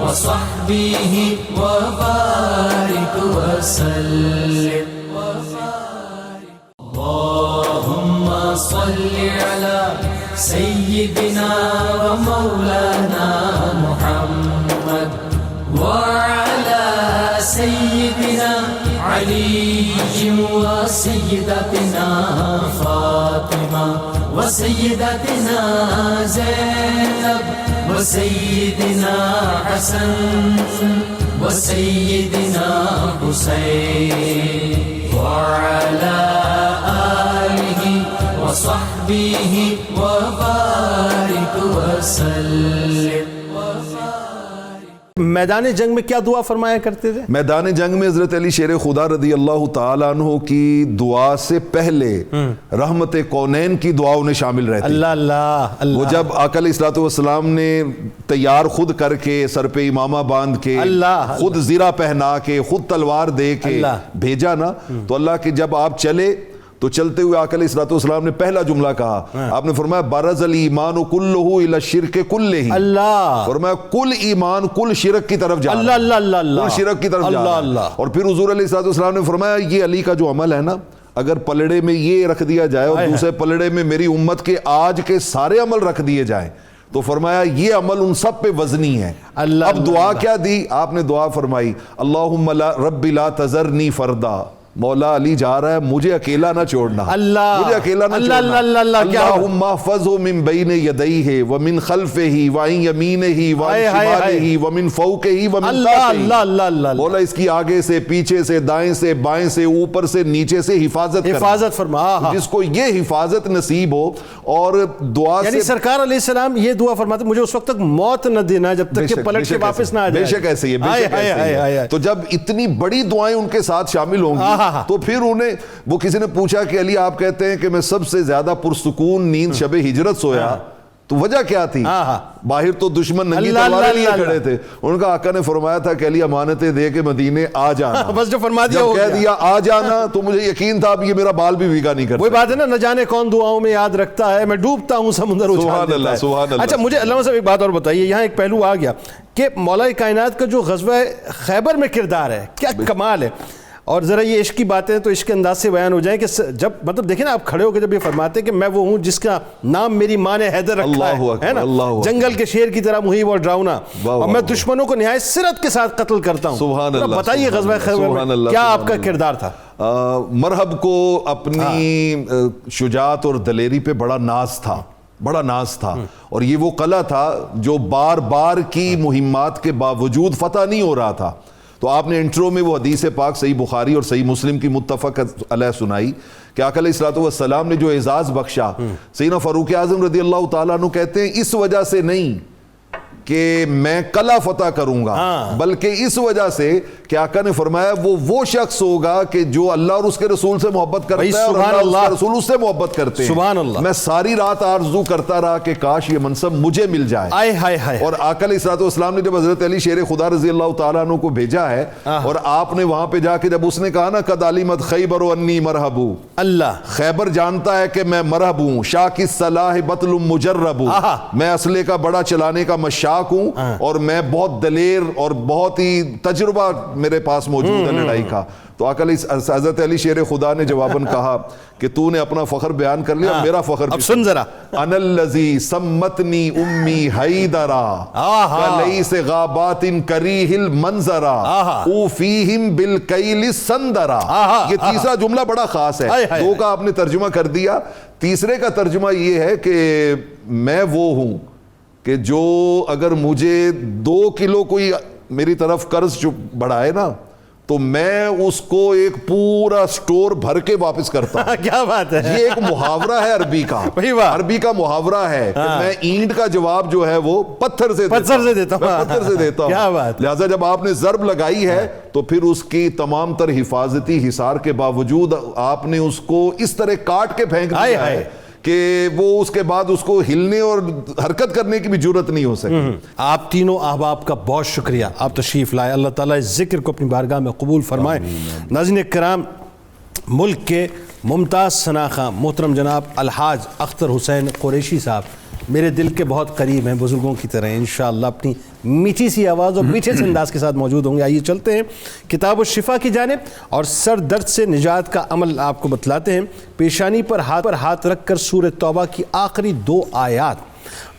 وصحبه وبارك وسلم اللهم صل على سيدنا ومولانا محمد وعلى سيدنا علي وسيدتنا فاطمة وسيدتنا زينب وسيدنا حسن وسيدنا حسين وعلى آله وصحبه وبارك وسلم۔ میدان جنگ میں کیا دعا فرمایا کرتے تھے؟ میدان جنگ میں حضرت علی شیر خدا رضی اللہ تعالیٰ عنہ کی دعا سے پہلے رحمت کونین کی دعا انہیں شامل رہتی۔ اللہ اللہ اللہ۔ وہ جب آقا علیہ الصلوۃ والسلام نے تیار خود کر کے، سر پہ امامہ باندھ کے، خود زرہ پہنا کے، خود تلوار دے کے بھیجا نا، تو اللہ کے جب آپ چلے تو چلتے ہوئے آقا علیہ الصلوۃ والسلام نے پہلا جملہ کہا، آپ نے فرمایا برز الایمان کلہ الی الشرک کلہ، اللہ فرمایا کل ایمان کل شرک کی طرف جا رہا ہے، اللہ اللہ اللہ، کل شرک کی طرف جا رہا ہے۔ اور پھر حضور علیہ الصلوۃ والسلام نے فرمایا یہ علی کا جو عمل ہے نا، اگر پلڑے میں یہ رکھ دیا جائے اور دوسرے پلڑے میں میری امت کے آج کے سارے عمل رکھ دیے جائیں تو فرمایا یہ عمل ان سب پہ وزنی ہے۔ اب دعا کیا دی؟ آپ نے دعا فرمائی اللہم رب لا تذرنی فردا، مولا علی جا رہا ہے مجھے اکیلا نہ چھوڑنا، مجھے اکیلا نہ چھوڑنا، اللہم احفظہ من بین یدیہ ومن خلفہ وعن یمینہ وعن شمالہ ومن فوقہ ومن تحتہ، مولا اس کی آگے سے، پیچھے سے، دائیں سے، بائیں سے، اوپر سے، نیچے سے حفاظت فرما، جس کو یہ حفاظت نصیب ہو۔ اور دعا یعنی سے سرکار علیہ السلام یہ دعا فرماتے مجھے اس وقت تک موت نہ دینا جب تک کہ پلٹ کے واپس نہ آ جائے۔ بے شک ایسے ہی ہے۔ تو جب اتنی بڑی دعائیں ان کے ساتھ شامل ہوں گی تو پھر انہیں، وہ کسی نے پوچھا کہ علی آپ کہتے ہیں کہ میں سب سے زیادہ پرسکون نیند شب ہجرت سویا، تو وجہ کیا تھی؟ باہر تو دشمن ننگی تلواریں لیے کھڑے تھے، ان کا آقا نے فرمایا تھا کہ علی امانتیں دے کے مدینے آ جانا، بس جو فرما دیا جب کہہ دیا آ جانا تو مجھے یقین تھا اب یہ میرا بال بھی بھیگا نہیں کرتا۔ وہی بات ہے نا، نہ جانے کون دعاؤں میں یاد رکھتا ہے، میں ڈوبتا ہوں سمندر اچھال دیتا ہے۔ سبحان اللہ۔ اچھا مجھے علامہ صاحب ایک بات اور بتائیے، یہاں ایک پہلو آ گیا کہ مولا کائنات کا جو غزوہ خیبر میں کردار ہے، کیا کمال ہے، اور ذرا یہ عشق کی باتیں تو عشق کے انداز سے بیان ہو جائیں کہ جب مطلب دیکھیں نا آپ کھڑے ہو کے جب یہ فرماتے ہیں کہ میں وہ ہوں جس کا نام میری ماں نے حیدر رکھا ہے نا، جنگل کے شیر کی طرح مہیب اور ڈراؤنا، اور میں دشمنوں کو نہایت سرعت کے ساتھ قتل کرتا ہوں۔ سبحان اللہ۔ بتائیے غزوہ خیبر میں کیا آپ کا کردار تھا؟ مرحب کو اپنی شجاعت اور دلیری پہ بڑا ناز تھا، اور یہ وہ قلعہ تھا جو بار بار کی مہمات کے باوجود فتح نہیں ہو رہا تھا۔ تو آپ نے انٹرو میں وہ حدیث پاک صحیح بخاری اور صحیح مسلم کی متفق علیہ سنائی کہ آقا علیہ الصلوۃ والسلام نے جو اعزاز بخشا، سیدنا فاروق اعظم رضی اللہ تعالیٰ عنہ کہتے ہیں اس وجہ سے نہیں کہ میں قلعہ فتح کروں گا، بلکہ اس وجہ سے کہ آقا نے فرمایا وہ شخص ہوگا کہ جو اللہ اور اس کے رسول سے محبت کرتا ہے اور اللہ اور اس کے رسول اس سے محبت کرتے ہیں۔ سبحان اللہ۔ میں ساری رات آرزو کرتا رہا کہ کاش یہ منصب مجھے مل جائے۔ اور آقا علیہ الصلوۃ والسلام نے جب حضرت علی شیر خدا رضی اللہ تعالیٰ عنہ کو بھیجا ہے اور آپ نے وہاں پہ جا کے جب اس نے کہا نا قد علمت خیبر انی مرحبو، اللہ خیبر جانتا ہے کہ میں مرحب ہوں، شاک الصلاح بطل مجرب، میں اسلحے کا بڑا چلانے کا مشاق ہوں اور میں بہت دلیر اور بہت ہی تجربہ میرے پاس موجود ہے لڑائی کا۔ تو آقا حضرت علی شیر خدا نے جواباً کہا کہ تو نے اپنا فخر بیان کر لیا، میرا فخر بھی سن ذرا۔ انا الذی سمتنی امی حیدرا کلیس غابات کریہ المنظرا او فیہم بالکیل السندرا۔ یہ تیسرا جملہ بڑا خاص ہے، دو کا آپ نے ترجمہ کر دیا، تیسرے کا ترجمہ یہ ہے کہ میں وہ ہوں کہ جو اگر مجھے 2 کلو کوئی میری طرف قرض بڑھائے نا تو میں اس کو ایک پورا سٹور بھر کے واپس کرتا ہوں۔ کیا بات ہے، یہ ایک محاورہ ہے عربی کا، عربی کا محاورہ ہے کہ میں اینٹ کا جواب جو ہے وہ پتھر سے دیتا ہوں۔ کیا بات، لہٰذا جب آپ نے ضرب لگائی ہے تو پھر اس کی تمام تر حفاظتی حصار کے باوجود آپ نے اس کو اس طرح کاٹ کے پھینک دیا ہے کہ وہ اس کے بعد اس کو ہلنے اور حرکت کرنے کی بھی جرت نہیں ہو سکی۔ آپ تینوں احباب کا بہت شکریہ، آپ تشریف لائے، اللہ تعالیٰ اس ذکر کو اپنی بارگاہ میں قبول فرمائے۔ ناظرین کرام، ملک کے ممتاز ثنا خواں محترم جناب الحاج اختر حسین قریشی صاحب میرے دل کے بہت قریب ہیں، بزرگوں کی طرح انشاءاللہ اپنی میٹھی سی آواز اور میٹھے سے انداز کے ساتھ موجود ہوں گے۔ آئیے چلتے ہیں کتاب الشفا کی جانب اور سر درد سے نجات کا عمل آپ کو بتلاتے ہیں۔ پیشانی پر ہاتھ رکھ کر سورہ توبہ کی آخری 2 آیات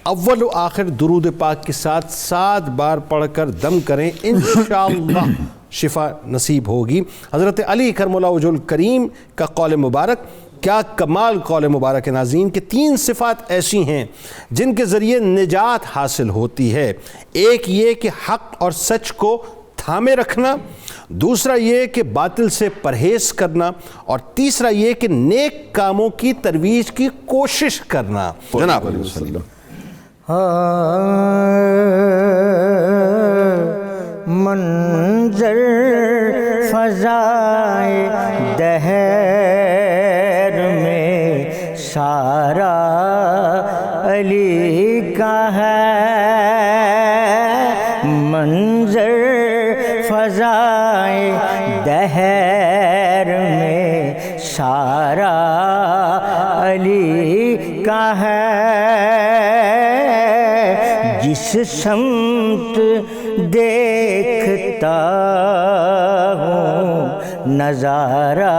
اول و آخر درود پاک کے ساتھ 7 بار پڑھ کر دم کریں، انشاءاللہ شفا نصیب ہوگی۔ حضرت علی کرم اللہ وجہ الکریم کا قول مبارک، کیا کمال قول مبارک ناظرین کہ 3 صفات ایسی ہیں جن کے ذریعے نجات حاصل ہوتی ہے۔ ایک یہ کہ حق اور سچ کو تھامے رکھنا، دوسرا یہ کہ باطل سے پرہیز کرنا، اور تیسرا یہ کہ نیک کاموں کی ترویج کی کوشش کرنا۔ جناب منظر فضائے دہر میں سارا علی کا ہے، منظر فضائے دہر میں سارا علی کا ہے، جس سمت دیکھتا ہوں نظارہ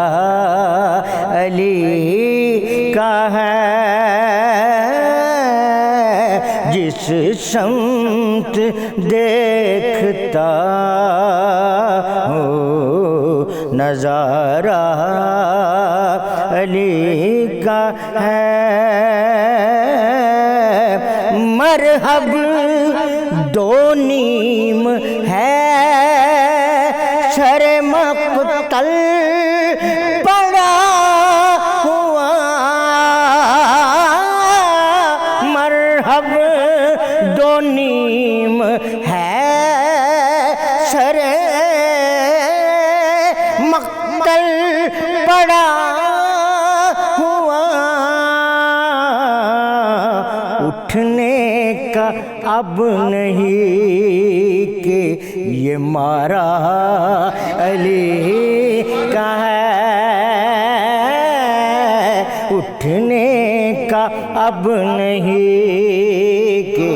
علی کا ہے، جس سمت دیکھتا ہوں نظارہ علی کا ہے، مرحب 2 نیم ہے سر مقتل پڑا ہوا، مرحب 2 نیم ہے سر مقتل پڑا ہوا، اٹھنے کا اب نہیں کہ یہ مارا علی کا ہے، اٹھنے کا اب نہیں کہ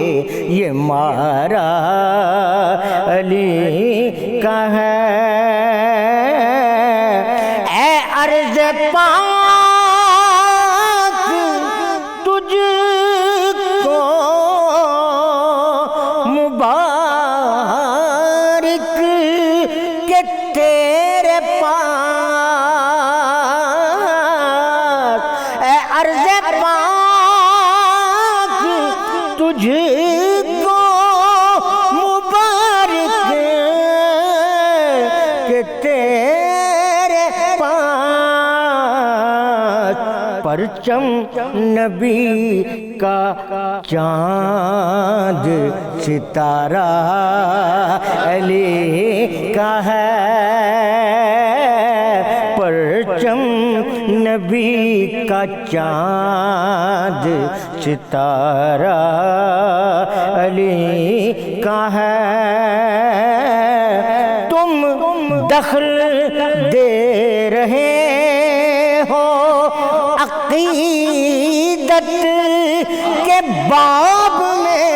یہ مارا علی کا ہے، اے عرض پاک تجھ کو مبارک کہ تیرے پاس، اے عرض پاک تجھ کو مبارک پرچم نبی کا چاند ستارہ علی کا ہے، پرچم نبی کا چاند ستارہ علی کا ہے، تم دخل دے رہے ہو عقیدت کے باب میں،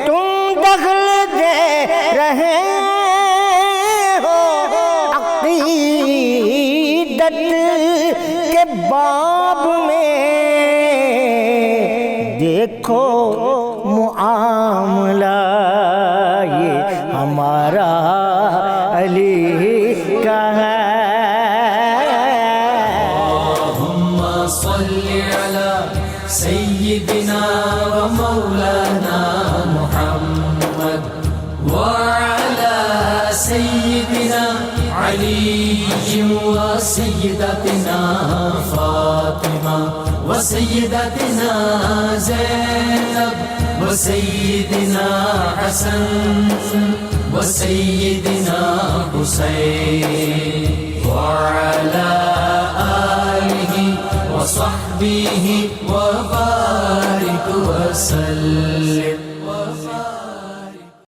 تم دخل دے رہے ہو عقیدت کے باب میں، دیکھو معاملہ یہ ہمارا علی کا ہے۔ اللهم صل على سيدنا ومولانا محمد وعلى سيدنا علي وسيدتنا فاطمة وسيدتنا زينب وسيدنا حسن وسيدنا حسين وعلى آله وصحبه وبارك وسلم